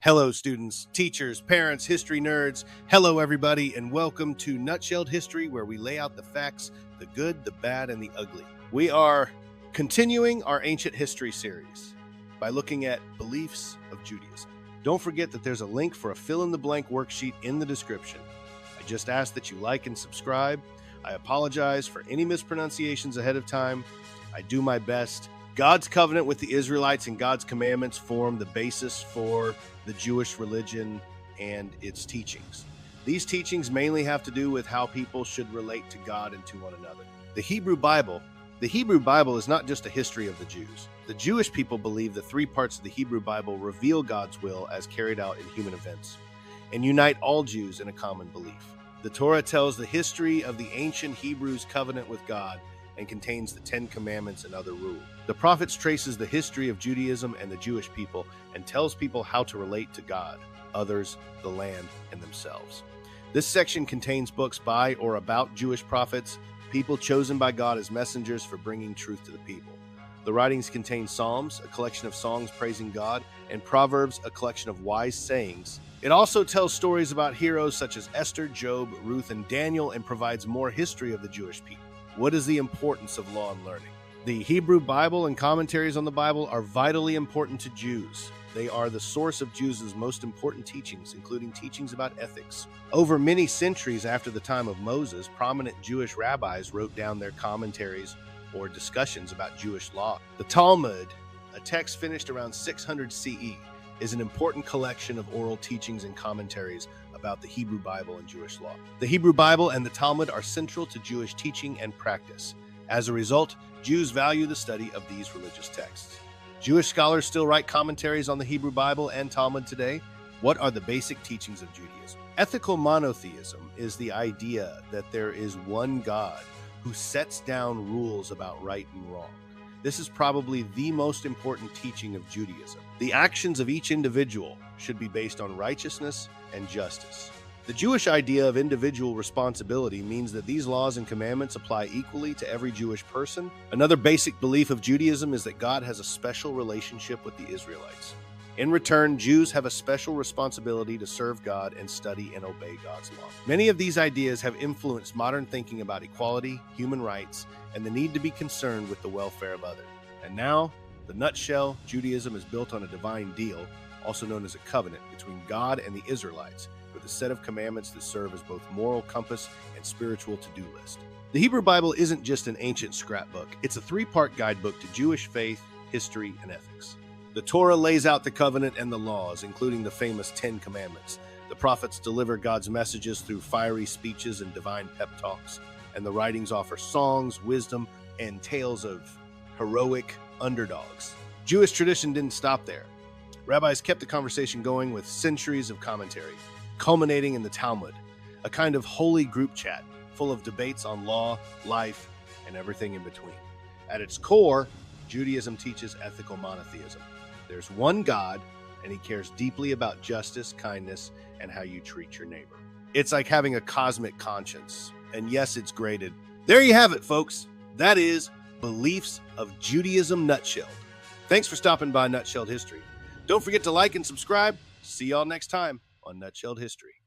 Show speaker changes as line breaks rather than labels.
Hello, students, teachers, parents, history nerds. Hello, everybody, and welcome to Nutshelled History, where we lay out the facts, the good, the bad, and the ugly. We are continuing our ancient history series by looking at beliefs of Judaism. Don't forget that there's a link for a fill-in-the-blank worksheet in the description. I just ask that you like and subscribe. I apologize for any mispronunciations ahead of time. I do my best. God's covenant with the Israelites and God's commandments form the basis for the Jewish religion and its teachings. These teachings mainly have to do with how people should relate to God and to one another. The Hebrew Bible is not just a history of the Jews. The Jewish people believe the three parts of the Hebrew Bible reveal God's will as carried out in human events and unite all Jews in a common belief. The Torah tells the history of the ancient Hebrews' covenant with God and contains the 10 Commandments and other rules. The prophets traces the history of Judaism and the Jewish people and tells people how to relate to God, others, the land, and themselves. This section contains books by or about Jewish prophets, people chosen by God as messengers for bringing truth to the people. The writings contain Psalms, a collection of songs praising God, and Proverbs, a collection of wise sayings. It also tells stories about heroes such as Esther, Job, Ruth, and Daniel, and provides more history of the Jewish people. What is the importance of law and learning? The Hebrew Bible and commentaries on the Bible are vitally important to Jews. They are the source of Jews' most important teachings, including teachings about ethics. Over many centuries after the time of Moses, prominent Jewish rabbis wrote down their commentaries or discussions about Jewish law. The Talmud, a text finished around 600 CE, is an important collection of oral teachings and commentaries about the Hebrew Bible and Jewish law. The Hebrew Bible and the Talmud are central to Jewish teaching and practice. As a result, Jews value the study of these religious texts. Jewish scholars still write commentaries on the Hebrew Bible and Talmud today. What are the basic teachings of Judaism? Ethical monotheism is the idea that there is one God who sets down rules about right and wrong. This is probably the most important teaching of Judaism. The actions of each individual should be based on righteousness and justice. The Jewish idea of individual responsibility means that these laws and commandments apply equally to every Jewish person. Another basic belief of Judaism is that God has a special relationship with the Israelites. In return, Jews have a special responsibility to serve God and study and obey God's law. Many of these ideas have influenced modern thinking about equality, human rights, and the need to be concerned with the welfare of others. And now, the nutshell, Judaism is built on a divine deal, also known as a covenant, between God and the Israelites, with a set of commandments that serve as both moral compass and spiritual to-do list. The Hebrew Bible isn't just an ancient scrapbook. It's a three-part guidebook to Jewish faith, history, and ethics. The Torah lays out the covenant and the laws, including the famous 10 Commandments. The prophets deliver God's messages through fiery speeches and divine pep talks, and the writings offer songs, wisdom, and tales of heroic underdogs. Jewish tradition didn't stop there. Rabbis kept the conversation going with centuries of commentary, culminating in the Talmud, a kind of holy group chat full of debates on law, life, and everything in between. At its core, Judaism teaches ethical monotheism. There's one God, and he cares deeply about justice, kindness, and how you treat your neighbor. It's like having a cosmic conscience. And yes, it's graded. There you have it, folks. That is Beliefs of Judaism Nutshelled. Thanks for stopping by Nutshelled History. Don't forget to like and subscribe. See y'all next time on Nutshelled History.